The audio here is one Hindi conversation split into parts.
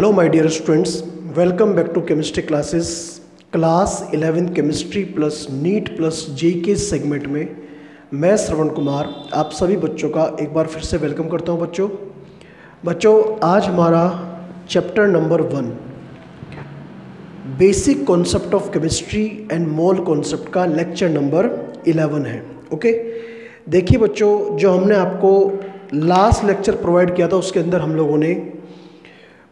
Hello my dear students, welcome back to chemistry classes. Class 11 chemistry plus NEET plus JK segment में मैं श्रवण कुमार आप सभी बच्चों का एक बार फिर से वेलकम करता हूं। बच्चों आज हमारा chapter number 1 basic concept of chemistry and mole concept का लेक्चर नंबर 11 है। ओके, देखिए बच्चों, जो हमने आपको लास्ट लेक्चर प्रोवाइड किया था उसके अंदर हम लोगों ने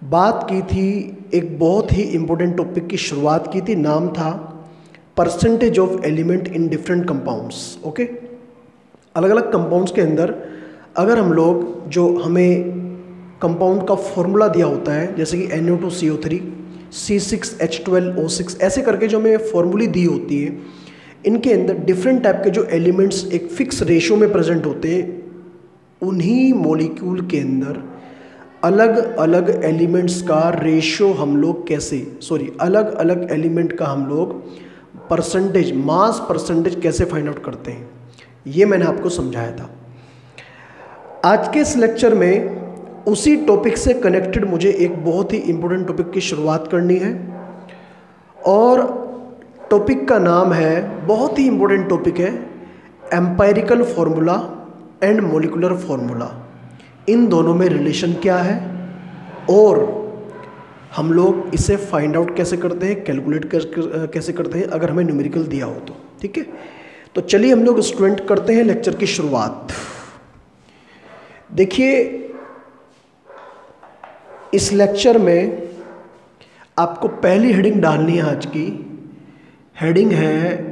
बात की थी, एक बहुत ही इम्पोर्टेंट टॉपिक की शुरुआत की थी। नाम था percentage of element in different compounds. Okay, अलग अलग कंपाउंड्स के अंदर अगर हम लोग जो हमें कंपाउंड का फॉर्मूला दिया होता है, जैसे कि NO2CO3 C6H12O6 ऐसे करके जो हमें फॉर्मूले दी होती है, इनके अंदर डिफरेंट टाइप के जो एलिमेंट्स एक फिक्स रेशो में प्रेजेंट होते हैं, उन्हीं मॉलिक्यूल के अंदर अलग अलग एलिमेंट्स का रेशो हम लोग अलग अलग एलिमेंट का हम लोग परसेंटेज, मास परसेंटेज कैसे फाइंड आउट करते हैं, ये मैंने आपको समझाया था। आज के इस लेक्चर में उसी टॉपिक से कनेक्टेड मुझे एक बहुत ही इम्पोर्टेंट टॉपिक की शुरुआत करनी है, और टॉपिक का नाम है, बहुत ही इम्पोर्टेंट टॉपिक है, empirical formula and molecular formula. इन दोनों में रिलेशन क्या है और हम लोग इसे फाइंड आउट कैसे करते हैं, कैलकुलेट कैसे करते हैं अगर हमें न्यूमेरिकल दिया हो तो। ठीक है, तो चलिए हम लोग स्टूडेंट करते हैं लेक्चर की शुरुआत। देखिए, इस लेक्चर में आपको पहली हेडिंग डालनी है। आज की हेडिंग है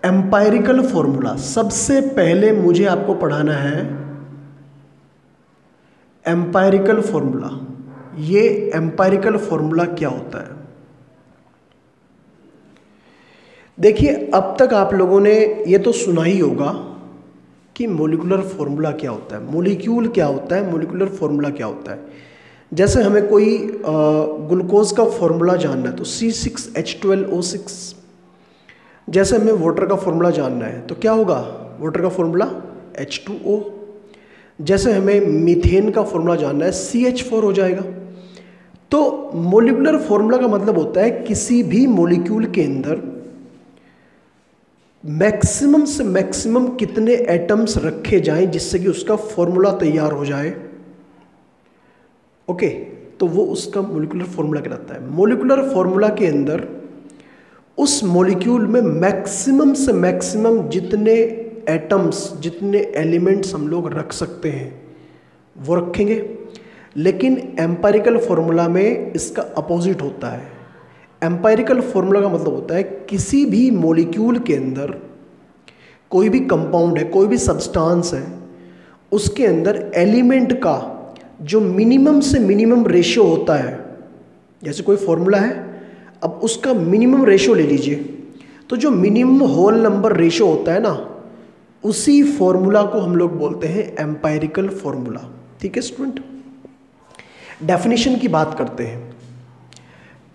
एम्पायरिकल फॉर्मूला। सबसे पहले मुझे आपको पढ़ाना है एम्पायरिकल फॉर्मूला। ये एम्पायरिकल फॉर्मूला क्या होता है? देखिए, अब तक आप लोगों ने ये तो सुना ही होगा कि मॉलिक्यूलर फॉर्मूला क्या होता है, मॉलिक्यूल क्या होता है, मॉलिक्यूलर फॉर्मूला क्या होता है। जैसे हमें कोई ग्लूकोज का फॉर्मूला जानना है तो C6H12O6। जैसे हमें वाटर का फॉर्मूला जानना है तो क्या होगा, वाटर का फॉर्मूला H2O। जैसे हमें मीथेन का फॉर्मूला जानना है CH4 हो जाएगा। तो मॉलिक्यूलर फॉर्मूला का मतलब होता है किसी भी मॉलिक्यूल के अंदर मैक्सिमम से मैक्सिमम कितने एटम्स रखे जाएं जिससे कि उसका फॉर्मूला तैयार हो जाए। ओके, तो वो उसका मॉलिक्यूलर फॉर्मूला कहलाता है। मॉलिक्यूलर फॉर्मूला के अंदर उस मॉलिक्यूल में मैक्सिमम से मैक्सिमम जितने एटम्स, जितने एलिमेंट्स हम लोग रख सकते हैं वो रखेंगे। लेकिन एम्पायरिकल फॉर्मूला में इसका अपोजिट होता है। एम्पायरिकल फॉर्मूला का मतलब होता है किसी भी मॉलिक्यूल के अंदर कोई भी कंपाउंड है, कोई भी सब्सटेंस है, उसके अंदर एलिमेंट का जो मिनिमम से मिनिमम रेशियो होता है। जैसे कोई फॉर्मूला है, अब उसका मिनिमम रेशियो ले लीजिए, तो जो मिनिमम होल नंबर रेशियो होता है ना, उसी फॉर्मूला को हम लोग बोलते हैं एम्पायरिकल फॉर्मूला। ठीक है स्टूडेंट, डेफिनेशन की बात करते हैं।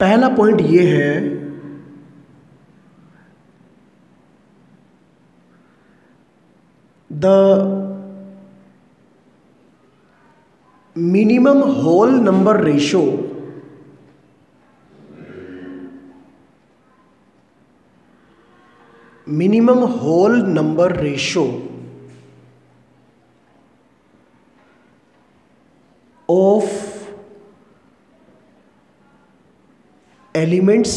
पहला पॉइंट ये है, the minimum whole number ratio of elements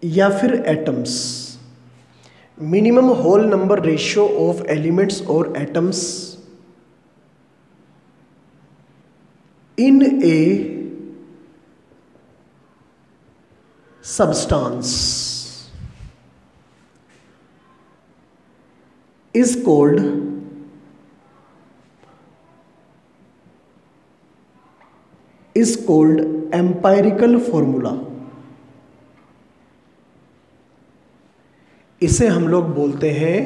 या फिर atoms. Minimum whole number ratio of elements और atoms in a substance is called empirical formula। इसे हम लोग बोलते हैं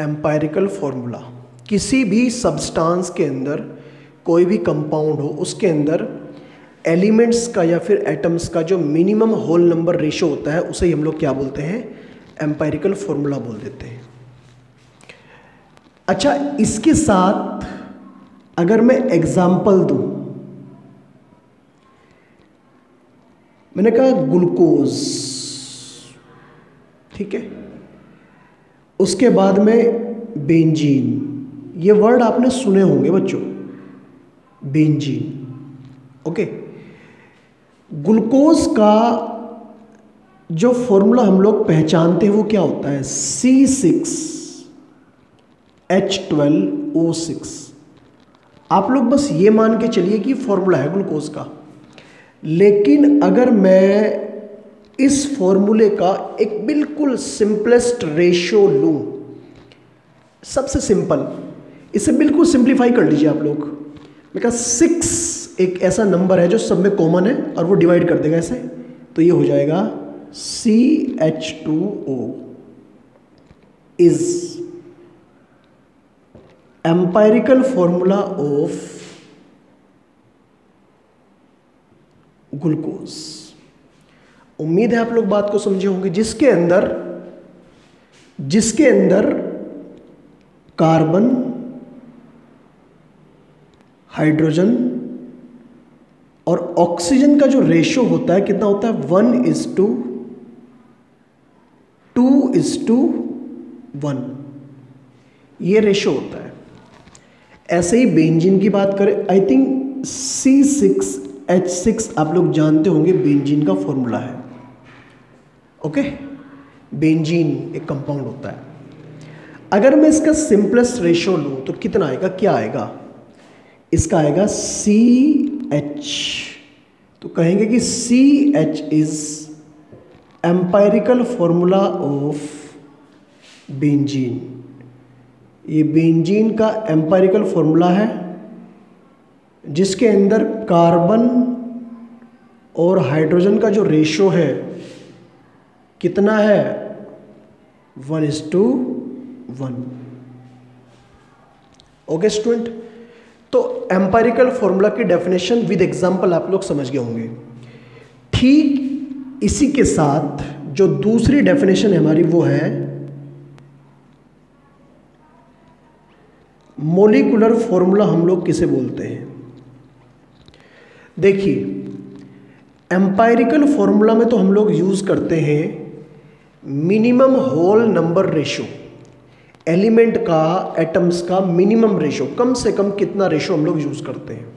एम्पायरिकल फॉर्मूला। किसी भी सब्सटेंस के अंदर कोई भी कंपाउंड हो, उसके अंदर एलिमेंट्स का या फिर एटम्स का जो मिनिमम होल नंबर रेशो होता है उसे हम लोग क्या बोलते हैं, एम्पिरिकल फॉर्मूला बोल देते हैं। अच्छा, इसके साथ अगर मैं एग्जाम्पल दूं, मैंने कहा ग्लूकोज, ठीक है, उसके बाद में बेंजीन, ये वर्ड आपने सुने होंगे बच्चों, बेंजीन, ओके। ग्लूकोज का जो फॉर्मूला हम लोग पहचानते हैं वो क्या होता है, C6H12O6। आप लोग बस ये मान के चलिए कि फॉर्मूला है ग्लूकोज का, लेकिन अगर मैं इस फॉर्मूले का एक बिल्कुल सिंपलेस्ट रेशियो लूं, सबसे सिंपल, इसे बिल्कुल सिंप्लीफाई कर लीजिए आप लोग। मैं कहा 6 एक ऐसा नंबर है जो सब में कॉमन है और वो डिवाइड कर देगा ऐसे, तो ये हो जाएगा CH2O is empirical formula of glucose. उम्मीद है आप लोग बात को समझे होंगे, जिसके अंदर कार्बन, हाइड्रोजन और ऑक्सीजन का जो रेशियो होता है कितना होता है, 1:2:1, ये रेशियो होता है। ऐसे ही बेंजीन की बात करें, आई थिंक C6H6 आप लोग जानते होंगे बेंजीन का फॉर्मूला है, ओके। बेंजीन एक कंपाउंड होता है। अगर मैं इसका सिंपलेस्ट रेशियो लूं तो कितना आएगा, क्या आएगा, इसका आएगा CH, तो कहेंगे कि CH is empirical formula of benzene. ये बेंजीन का एम्पायरिकल फॉर्मूला है जिसके अंदर कार्बन और हाइड्रोजन का जो रेशियो है कितना है, 1:1, ओके स्टूडेंट। तो एम्पायरिकल फॉर्मूला की डेफिनेशन विद एग्जांपल आप लोग समझ गए होंगे। ठीक इसी के साथ जो दूसरी डेफिनेशन है हमारी वो है मोलिकुलर फॉर्मूला। हम लोग किसे बोलते हैं, देखिए एम्पायरिकल फॉर्मूला में तो हम लोग यूज करते हैं minimum whole number ratio, element का, एटम्स का मिनिमम रेशियो, कम से कम कितना रेशियो हम लोग यूज करते हैं।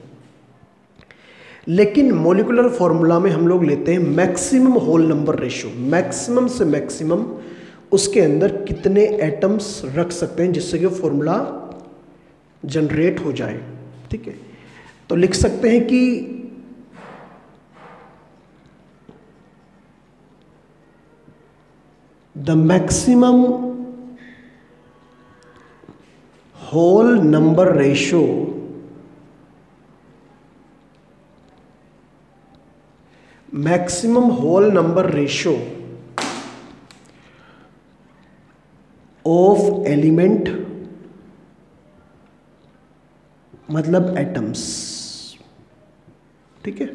लेकिन मॉलिक्यूलर फॉर्मूला में हम लोग लेते हैं maximum whole number ratio, maximum से मैक्सिमम उसके अंदर कितने एटम्स रख सकते हैं जिससे कि फॉर्मूला जनरेट हो जाए, ठीक है। तो लिख सकते हैं कि the maximum whole number ratio of element मतलब एटम्स, ठीक है।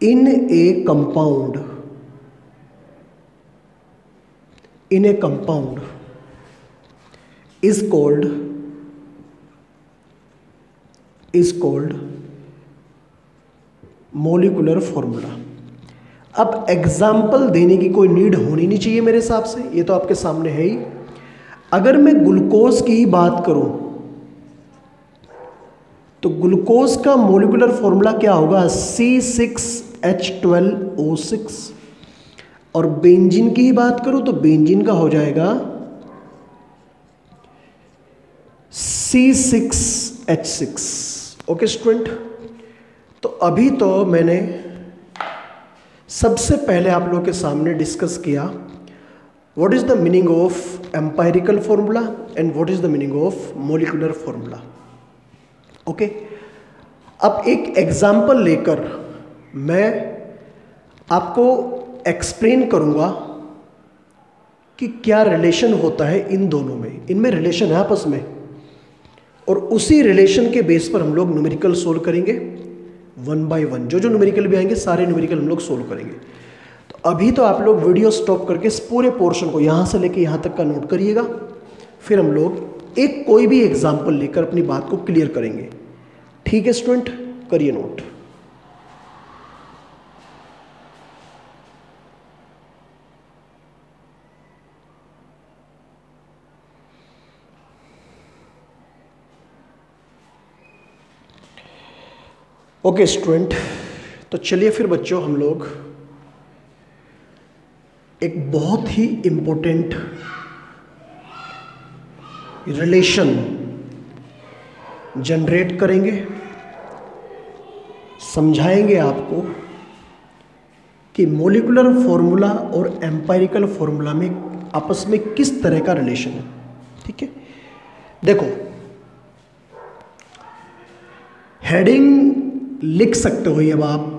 In a compound is called molecular formula. अब एग्जाम्पल देने की कोई नीड होनी नहीं चाहिए मेरे हिसाब से, ये तो आपके सामने है ही। अगर मैं ग्लूकोज की ही बात करूं तो ग्लूकोज का मोलिकुलर फॉर्मूला क्या होगा, C6H12O6। और बेंजीन की ही बात करूं तो बेंजीन का हो जाएगा C6H6, ओके स्टूडेंट। तो अभी तो मैंने सबसे पहले आप लोगों के सामने डिस्कस किया what is the meaning of empirical formula and what is the meaning of molecular formula, okay. अब एक एग्जाम्पल लेकर मैं आपको एक्सप्लेन करूंगा कि क्या रिलेशन होता है इन दोनों में, इनमें रिलेशन है आपस में, और उसी रिलेशन के बेस पर हम लोग न्यूमेरिकल सोल्व करेंगे 1 बाय 1। जो जो न्यूमेरिकल भी आएंगे सारे न्यूमेरिकल हम लोग सोल्व करेंगे। तो अभी तो आप लोग वीडियो स्टॉप करके इस पूरे पोर्शन को यहाँ से लेके यहाँ तक का नोट करिएगा, फिर हम लोग एक कोई भी एग्जाम्पल लेकर अपनी बात को क्लियर करेंगे। ठीक है स्टूडेंट, करिए नोट। ओके स्टूडेंट, तो चलिए फिर बच्चों हम लोग एक बहुत ही इम्पोर्टेंट रिलेशन जनरेट करेंगे, समझाएंगे आपको कि मॉलिक्यूलर फॉर्मूला और एम्पायरिकल फॉर्मूला में आपस में किस तरह का रिलेशन है। ठीक है, देखो हेडिंग लिख सकते हो अब आप,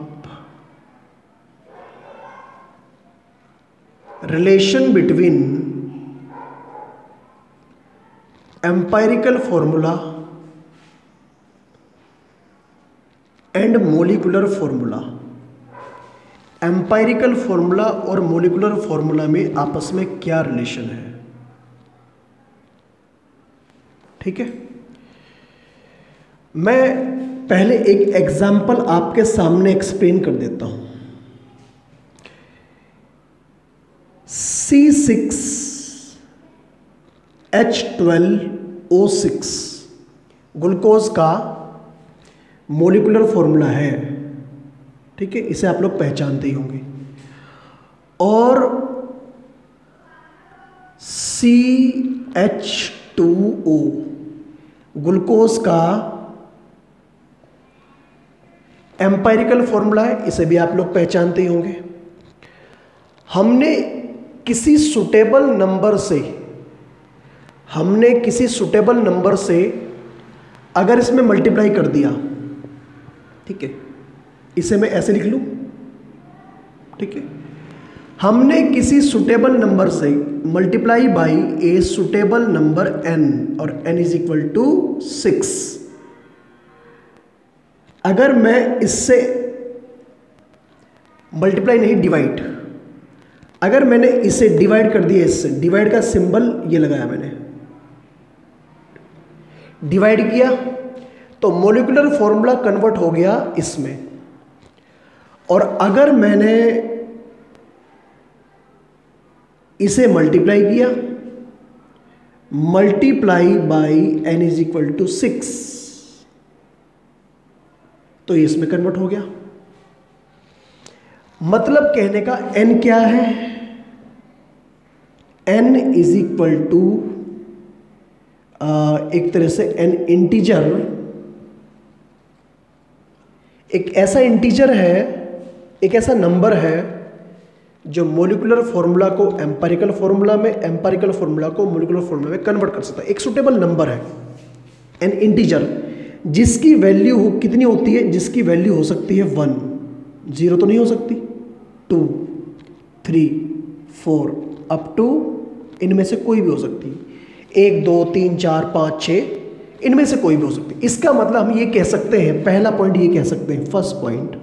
relation between empirical formula and molecular formula. Empirical formula और मॉलिक्यूलर फॉर्मूला में आपस में क्या रिलेशन है। ठीक है, मैं पहले एक एग्जाम्पल आपके सामने एक्सप्लेन कर देता हूं। C6H12O6 ग्लूकोज का मॉलिक्यूलर फॉर्मूला है। ठीक है, इसे आप लोग पहचानते ही होंगे। और CH2O ग्लूकोज का एम्पायरिकल फॉर्मूला है, इसे भी आप लोग पहचानते ही होंगे। हमने किसी सुटेबल नंबर से अगर इसमें मल्टीप्लाई कर दिया, ठीक है, इसे मैं ऐसे लिख लूं। ठीक है, हमने किसी सुटेबल नंबर से multiply by a suitable number n और n इज इक्वल टू 6। अगर मैं इससे मल्टीप्लाई नहीं डिवाइड, अगर मैंने इसे डिवाइड कर दिया, इससे डिवाइड का सिंबल ये लगाया मैंने, डिवाइड किया तो मॉलिक्यूलर फॉर्मूला कन्वर्ट हो गया इसमें। और अगर मैंने इसे मल्टीप्लाई किया, multiply by n is equal to 6, तो ये इसमें कन्वर्ट हो गया। मतलब कहने का n क्या है, n इज इक्वल टू एक तरह से n इंटीजर, एक ऐसा इंटीजर है, एक ऐसा नंबर है जो मॉलिक्यूलर फॉर्मूला को एम्पायरिकल फॉर्मूला में, एम्पायरिकल फॉर्मूला को मॉलिक्यूलर फॉर्मूला में कन्वर्ट कर सकता है। एक सुटेबल नंबर है n इंटीजर, जिसकी वैल्यू कितनी होती है, जिसकी वैल्यू हो सकती है 1, 0 तो नहीं हो सकती, 2, 3, 4 अप टू, इनमें से कोई भी हो सकती है, 1, 2, 3, 4, 5, 6, इनमें से कोई भी हो सकती है। इसका मतलब हम ये कह सकते हैं, पहला पॉइंट ये कह सकते हैं, फर्स्ट पॉइंट,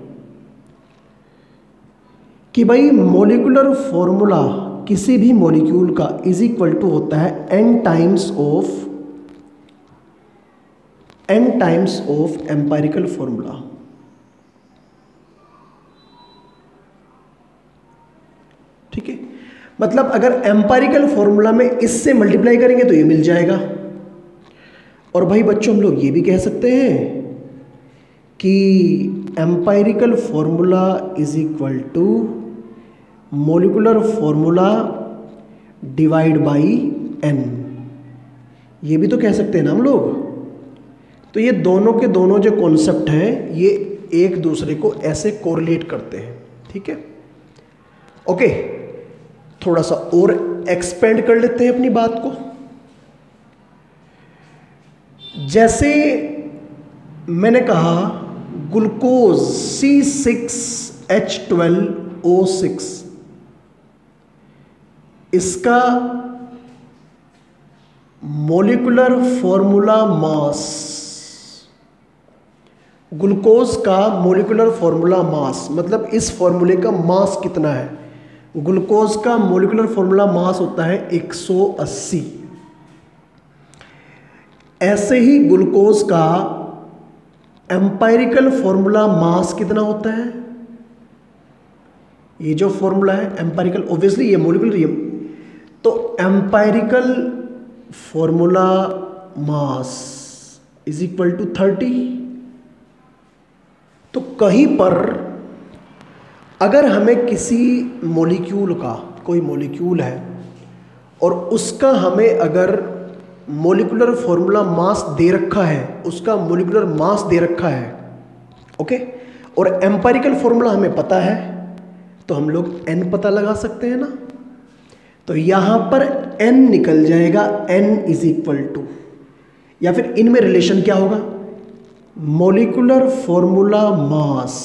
कि भाई मॉलिक्यूलर फॉर्मूला किसी भी मॉलिक्यूल का इज इक्वल टू होता है n times of empirical formula. ठीक है, मतलब अगर एम्पायरिकल फॉर्मूला में इससे मल्टीप्लाई करेंगे तो ये मिल जाएगा। और भाई बच्चों हम लोग ये भी कह सकते हैं कि empirical formula is equal to molecular formula divide by n, ये भी तो कह सकते हैं ना हम लोग। तो ये दोनों के दोनों जो कॉन्सेप्ट हैं ये एक दूसरे को ऐसे कोरिलेट करते हैं। ठीक है, ओके, थोड़ा सा और एक्सपेंड कर लेते हैं अपनी बात को। जैसे मैंने कहा ग्लूकोज C6H12O6, इसका मॉलिक्यूलर फॉर्मूला मास, ग्लूकोज का मॉलिक्यूलर फॉर्मूला मास, मतलब इस फॉर्मूले का मास कितना है। ग्लूकोज का मॉलिक्यूलर फॉर्मूला मास होता है 180। ऐसे ही ग्लूकोज का एम्पायरिकल फॉर्मूला मास कितना होता है। ये जो फॉर्मूला है एम्पायरिकल, ऑब्वियसली ये मॉलिक्यूलर है, तो empirical formula mass is equal to 30। तो कहीं पर अगर हमें किसी मॉलिक्यूल का, कोई मॉलिक्यूल है और उसका हमें अगर मॉलिक्यूलर फॉर्मूला मास दे रखा है, उसका मॉलिक्यूलर मास दे रखा है, ओके, और एम्पायरिकल फॉर्मूला हमें पता है, तो हम लोग n पता लगा सकते हैं ना। तो यहां पर n निकल जाएगा, n इज इक्वल टू, या फिर इनमें रिलेशन क्या होगा, molecular formula mass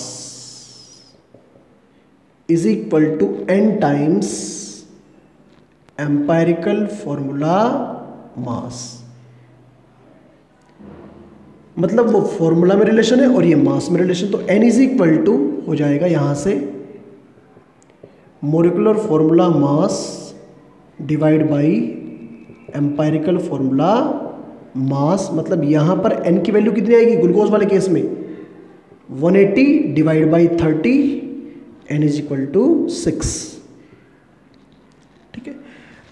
is equal to n times empirical formula mass. मतलब वो फॉर्मूला में रिलेशन है और ये मास में रिलेशन, तो n इज इक्वल टू हो जाएगा यहां से molecular formula mass divide by empirical formula mass. मतलब यहां पर n की वैल्यू कितनी आएगी ग्लूकोज वाले केस में, 180 divide by 30, n is equal to 6। ठीक है,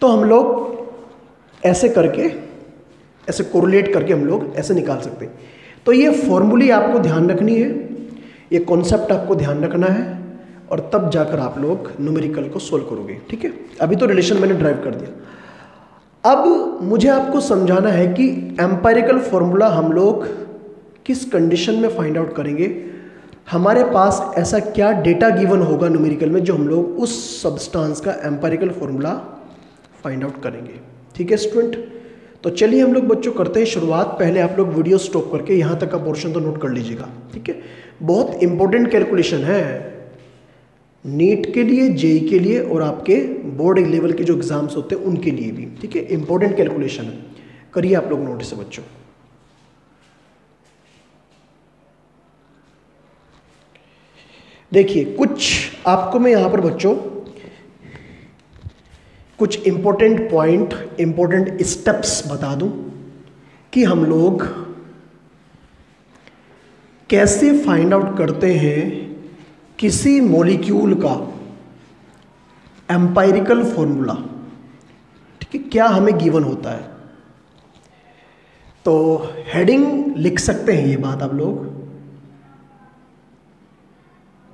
तो हम लोग ऐसे करके, ऐसे कोरिलेट करके हम लोग ऐसे निकाल सकते हैं। तो ये फॉर्मूले आपको ध्यान रखनी है, ये कॉन्सेप्ट आपको ध्यान रखना है, और तब जाकर आप लोग न्यूमेरिकल को सोल्व करोगे। ठीक है, अभी तो रिलेशन मैंने ड्राइव कर दिया। अब मुझे आपको समझाना है कि एम्पायरिकल फॉर्मूला हम लोग किस कंडीशन में फाइंड आउट करेंगे। हमारे पास ऐसा क्या डेटा गिवन होगा न्यूमेरिकल में जो हम लोग उस सब्सटेंस का एम्पायरिकल फॉर्मूला फाइंड आउट करेंगे। ठीक है स्टूडेंट, तो चलिए हम लोग बच्चों करते हैं शुरुआत। पहले आप लोग वीडियो स्टॉप करके यहाँ तक का पोर्शन तो नोट कर लीजिएगा। ठीक है, बहुत इंपॉर्टेंट कैलकुलेशन है नीट के लिए, जेई के लिए, और आपके बोर्ड लेवल के जो एग्जाम्स होते हैं उनके लिए भी। ठीक है, इंपॉर्टेंट कैलकुलेशन है, करिए आप लोग नोट से बच्चों। देखिए कुछ आपको मैं यहाँ पर बच्चों कुछ इंपॉर्टेंट पॉइंट, इंपॉर्टेंट स्टेप्स बता दूं कि हम लोग कैसे फाइंड आउट करते हैं किसी मॉलिक्यूल का एम्पायरिकल फॉर्मूला। ठीक है, क्या हमें गिवन होता है। तो हेडिंग लिख सकते हैं ये बात आप लोग,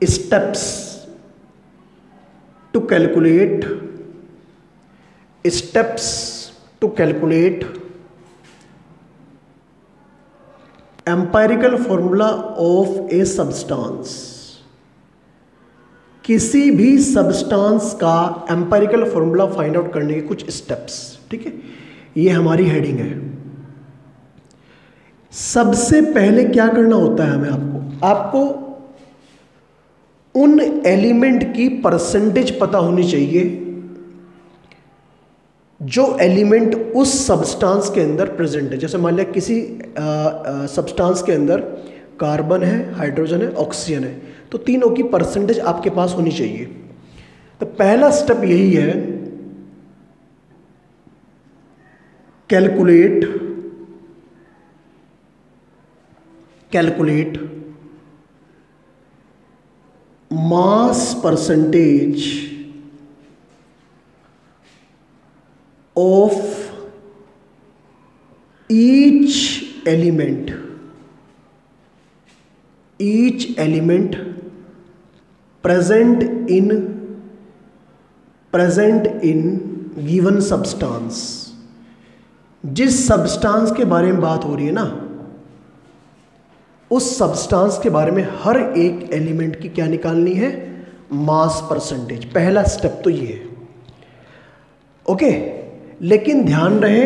steps to calculate, steps to calculate empirical formula of a substance। किसी भी सब्सटेंस का एम्पायरिकल फॉर्मूला फाइंड आउट करने के कुछ स्टेप्स। ठीक है, ये हमारी हेडिंग है। सबसे पहले क्या करना होता है हमें, आपको उन एलिमेंट की परसेंटेज पता होनी चाहिए जो एलिमेंट उस सब्सटेंस के अंदर प्रेजेंट है। जैसे मान लिया किसी सब्सटेंस के अंदर कार्बन है, हाइड्रोजन है, ऑक्सीजन है, तो तीनों की परसेंटेज आपके पास होनी चाहिए। तो पहला स्टेप यही है, calculate mass percentage of each element present in given substance। जिस सब्सटेंस के बारे में बात हो रही है ना, उस सब्सटेंस के बारे में हर एक एलिमेंट की क्या निकालनी है, मास परसेंटेज। पहला स्टेप तो ये है, ओके। लेकिन ध्यान रहे,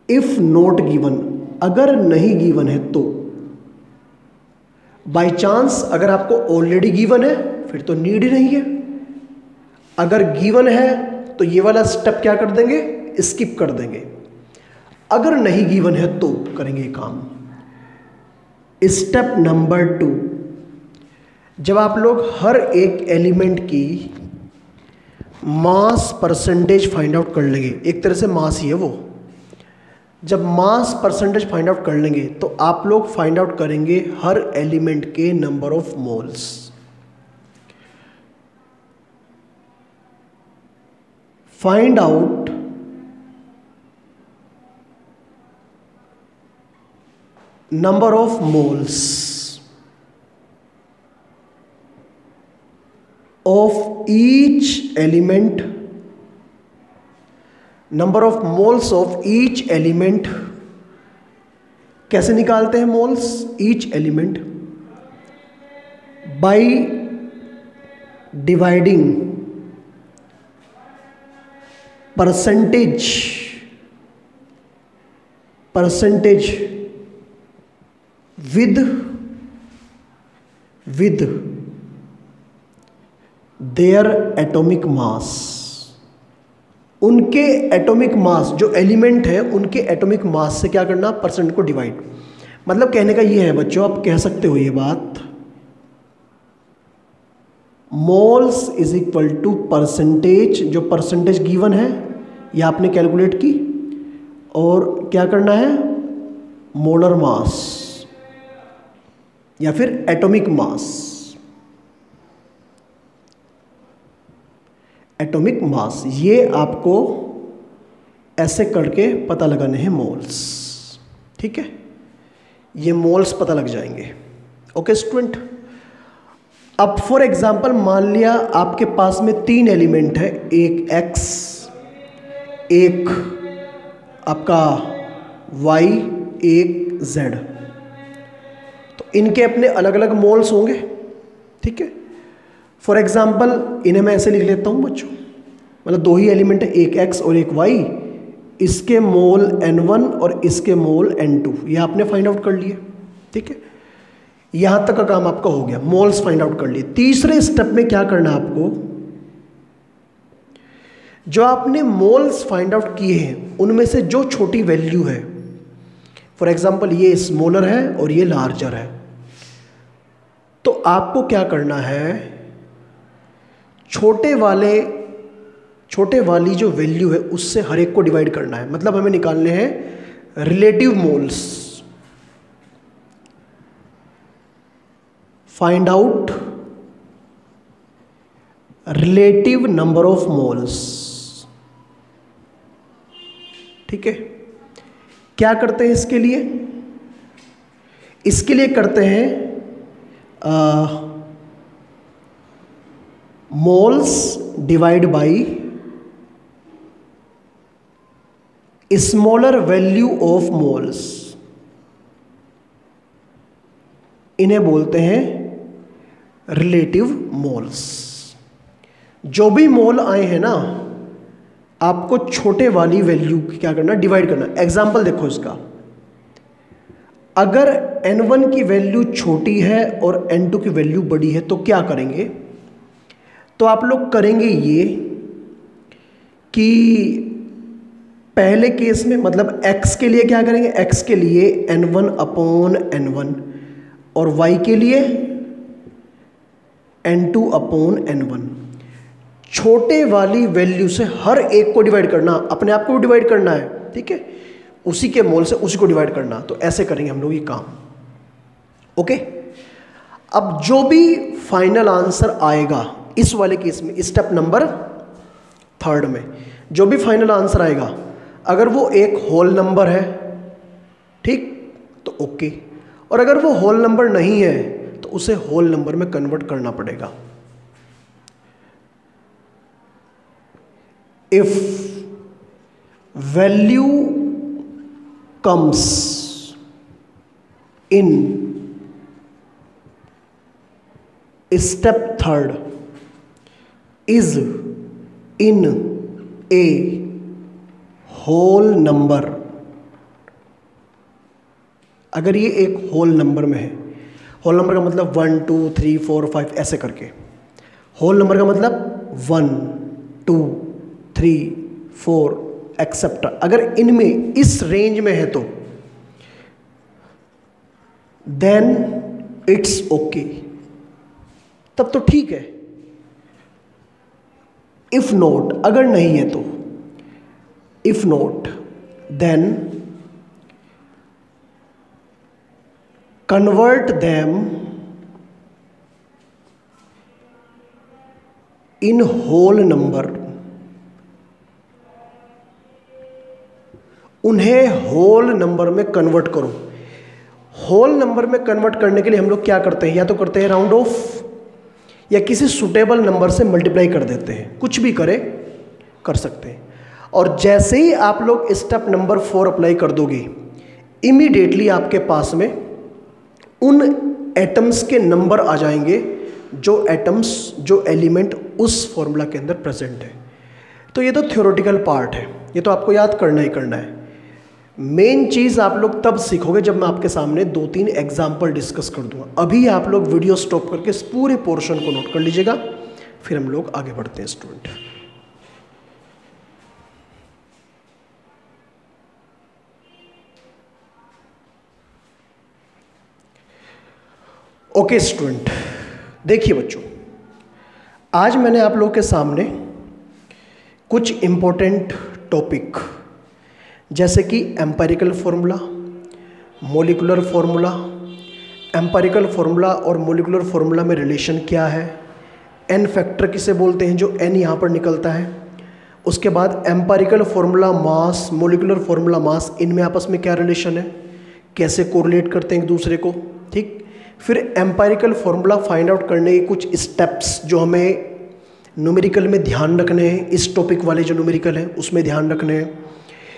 इफ नॉट गिवन, अगर नहीं गिवन है तो, बाय चांस अगर आपको ऑलरेडी गिवन है फिर तो नीड ही नहीं है। अगर गिवन है तो ये वाला स्टेप क्या कर देंगे, स्किप कर देंगे। अगर नहीं गिवन है तो करेंगे काम। स्टेप नंबर 2, जब आप लोग हर एक एलिमेंट की मास परसेंटेज फाइंड आउट कर लेंगे, एक तरह से मास ही है वो, जब मास परसेंटेज फाइंड आउट कर लेंगे तो आप लोग फाइंड आउट करेंगे हर एलिमेंट के number of moles. Find out number of moles of each element, number of moles of each element। कैसे निकालते हैं moles? each element by dividing percentage with their atomic mass। उनके एटॉमिक मास, जो एलिमेंट है उनके एटॉमिक मास से क्या करना? परसेंट को डिवाइड। मतलब कहने का ये है बच्चों, आप कह सकते हो ये बात, moles is equal to percentage, जो परसेंटेज गिवन है ये आपने कैलकुलेट की, और क्या करना है? मोलर मास या फिर एटॉमिक मास। एटॉमिक मास ये आपको ऐसे करके पता लगाने हैं मोल्स, ठीक है? ये मोल्स पता लग जाएंगे। ओके स्टूडेंट, अब फॉर एग्जांपल मान लिया आपके पास में 3 एलिमेंट है, एक X, एक आपका Y, एक Z। इनके अपने अलग अलग मोल्स होंगे, ठीक है? फॉर एग्जाम्पल इन्हें मैं ऐसे लिख लेता हूँ बच्चों, मतलब 2 ही एलिमेंट है, एक X और एक Y, इसके मोल N1 और इसके मोल N2, ये आपने फाइंड आउट कर लिए, ठीक है? यहाँ तक का काम आपका हो गया, मोल्स फाइंड आउट कर लिए। तीसरे स्टेप में क्या करना है आपको? जो आपने मोल्स फाइंड आउट किए हैं उनमें से जो छोटी वैल्यू है, फॉर एग्जाम्पल ये स्मॉलर है और ये लार्जर है, तो आपको क्या करना है? छोटे वाली जो वैल्यू है उससे हर एक को डिवाइड करना है। मतलब हमें निकालने हैं relative moles. Find out relative number of moles, ठीक है? क्या करते हैं इसके लिए? इसके लिए करते हैं moles divide by smaller value of moles, इन्हें बोलते हैं रिलेटिव मोल्स। जो भी मोल आए हैं ना, आपको छोटे वाली वैल्यू क्या करना? डिवाइड करना। एग्जाम्पल देखो इसका, अगर N1 की वैल्यू छोटी है और N2 की वैल्यू बड़ी है तो क्या करेंगे? तो आप लोग करेंगे ये कि पहले केस में, मतलब x के लिए क्या करेंगे? x के लिए N1/N1 और y के लिए N2/N1। छोटे वाली वैल्यू से हर एक को डिवाइड करना, अपने आप को भी डिवाइड करना है, ठीक है? उसी के मोल से उसी को डिवाइड करना। तो ऐसे करेंगे हम लोग ये काम, ओके? अब जो भी फाइनल आंसर आएगा इस वाले केस में, स्टेप नंबर 3 में जो भी फाइनल आंसर आएगा, अगर वो एक होल नंबर है, ठीक, तो ओके, और अगर वो होल नंबर नहीं है तो उसे होल नंबर में कन्वर्ट करना पड़ेगा। If value comes in step 3 is in a whole number, अगर ये एक होल नंबर में है, होल नंबर का मतलब 1 2 3 4 5 ऐसे करके, होल नंबर का मतलब 1 2 3 4 एक्सेप्ट, अगर इनमें इस रेंज में है तो देन इट्स ओके, तब तो ठीक है। इफ नॉट, अगर नहीं है तो, if not then convert them in whole number, उन्हें होल नंबर में कन्वर्ट करो। होल नंबर में कन्वर्ट करने के लिए हम लोग क्या करते हैं, या तो करते हैं राउंड ऑफ या किसी सुटेबल नंबर से मल्टीप्लाई कर देते हैं, कुछ भी करे कर सकते हैं। और जैसे ही आप लोग स्टेप नंबर 4 अप्लाई कर दोगे, इमीडिएटली आपके पास में उन एटम्स के नंबर आ जाएंगे जो एटम्स, जो एलिमेंट उस फॉर्मूला के अंदर प्रेजेंट है। तो ये तो थ्योरेटिकल पार्ट है, ये तो आपको याद करना ही करना है। मेन चीज़ आप लोग तब सीखोगे जब मैं आपके सामने 2-3 एग्जाम्पल डिस्कस कर दूंगा। अभी आप लोग वीडियो स्टॉप करके इस पूरे पोर्शन को नोट कर लीजिएगा, फिर हम लोग आगे बढ़ते हैं स्टूडेंट। ओके स्टूडेंट, देखिए बच्चों, आज मैंने आप लोगों के सामने कुछ इंपॉर्टेंट टॉपिक जैसे कि empirical formula, molecular formula, empirical formula और मॉलिक्यूलर फार्मूला में रिलेशन क्या है, एन फैक्टर किसे बोलते हैं जो एन यहाँ पर निकलता है, उसके बाद empirical formula mass, molecular formula mass, इनमें आपस में क्या रिलेशन है, कैसे कोरिलेट करते हैं एक दूसरे को, ठीक। फिर एम्पिरिकल फार्मूला फाइंड आउट करने के कुछ स्टेप्स जो हमें न्यूमेरिकल में ध्यान रखने हैं, इस टॉपिक वाले जो न्यूमेरिकल हैं उसमें ध्यान रखने हैं।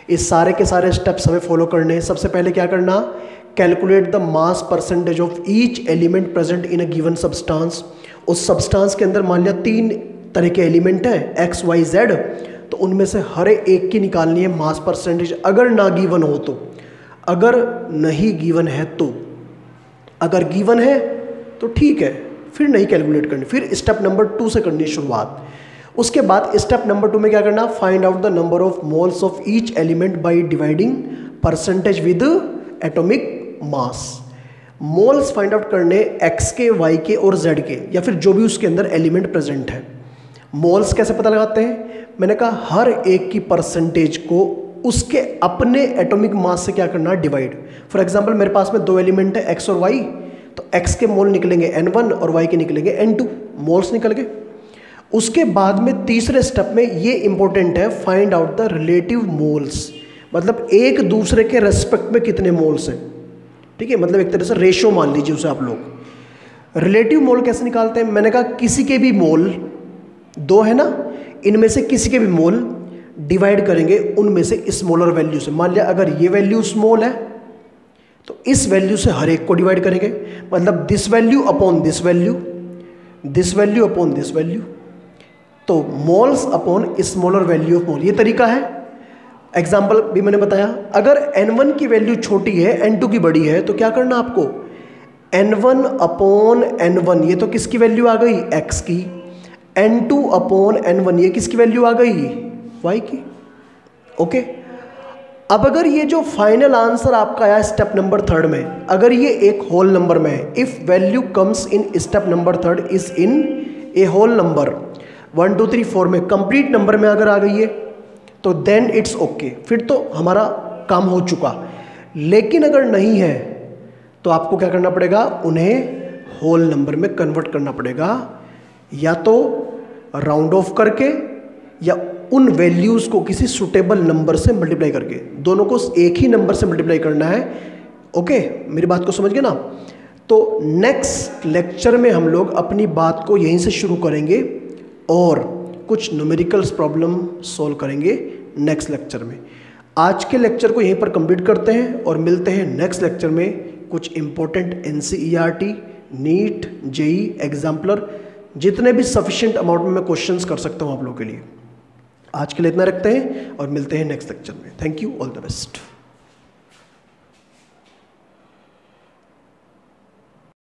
इस सारे के सारे स्टेप्स हमें फॉलो करने हैं। सबसे पहले क्या करना, calculate the mass percentage of each element present in a given substance. उस सब्सटेंस के अंदर मान लिया 3 तरह के एलिमेंट हैं X, Y, Z, तो उनमें से हर एक की निकालनी है मास परसेंटेज, अगर ना गिवन हो तो, अगर नहीं गिवन है तो, अगर गिवन है तो ठीक है, फिर नहीं कैलकुलेट करनी, फिर स्टेप नंबर 2 से करनी शुरुआत। उसके बाद स्टेप नंबर 2 में क्या करना, find out the number of moles of each element by dividing percentage with atomic mass. Moles find out करने एक्स के, वाई के और जेड के, या फिर जो भी उसके अंदर एलिमेंट प्रेजेंट है। मोल्स कैसे पता लगाते हैं, मैंने कहा हर एक की परसेंटेज को उसके अपने एटॉमिक मास से क्या करना, डिवाइड। फॉर एग्जाम्पल मेरे पास में 2 एलिमेंट है एक्स और वाई, तो एक्स के मोल निकलेंगे N1 और वाई के निकलेंगे N2, मोल्स निकल गए। उसके बाद में तीसरे स्टेप में ये इंपॉर्टेंट है, find out the relative moles, मतलब एक दूसरे के रेस्पेक्ट में कितने मोल्स हैं, ठीक है, मतलब एक तरह से रेशो मान लीजिए उसे आप लोग। रिलेटिव मोल कैसे निकालते हैं, मैंने कहा किसी के भी मोल 2 है ना, इनमें से किसी के भी मोल डिवाइड करेंगे उनमें से स्मॉलर वैल्यू से। मान लिया अगर ये वैल्यू स्मॉल है तो इस वैल्यू से हर एक को डिवाइड करेंगे, मतलब this value upon this value, this value upon this value, तो moles upon smaller value of mole, ये तरीका है। एग्जाम्पल भी मैंने बताया, अगर N1 की वैल्यू छोटी है N2 की बड़ी है तो क्या करना आपको, N1 अपॉन N1, ये तो किसकी वैल्यू आ गई, X की, N2 अपॉन N1, ये किसकी वैल्यू आ गई, Y की। ओके, अब अगर ये जो फाइनल आंसर आपका आया स्टेप नंबर 3 में, अगर ये एक होल नंबर में है, if value comes in step number 3 is in a whole number 1 2 3 4 में, कंप्लीट नंबर में अगर आ गई है तो देन इट्स ओके, फिर तो हमारा काम हो चुका। लेकिन अगर नहीं है तो आपको क्या करना पड़ेगा, उन्हें होल नंबर में कन्वर्ट करना पड़ेगा, या तो राउंड ऑफ करके या उन वैल्यूज़ को किसी सुटेबल नंबर से मल्टीप्लाई करके, दोनों को एक ही नंबर से मल्टीप्लाई करना है। ओके, मेरी बात को समझ गए ना। तो नेक्स्ट लेक्चर में हम लोग अपनी बात को यहीं से शुरू करेंगे और कुछ न्यूमेरिकल्स प्रॉब्लम सॉल्व करेंगे नेक्स्ट लेक्चर में। आज के लेक्चर को यहीं पर कंप्लीट करते हैं और मिलते हैं नेक्स्ट लेक्चर में कुछ important NCERT, NEET, JEE, exemplar, जितने भी सफिशिएंट अमाउंट में मैं क्वेश्चंस कर सकता हूँ आप लोगों के लिए। आज के लिए इतना रखते हैं और मिलते हैं नेक्स्ट लेक्चर में। Thank you, all the best.